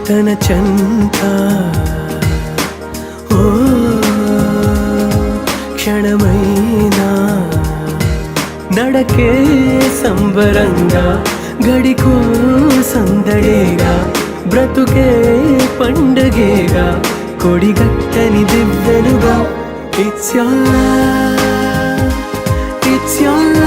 తన చెంత ఓ క్షణమైనా నడకే సంబరంగా గడికో సందడేగా బ్రతుకే పండగేగా కొడిగట్టని దివ్వెనుగా It's your love, it's your love.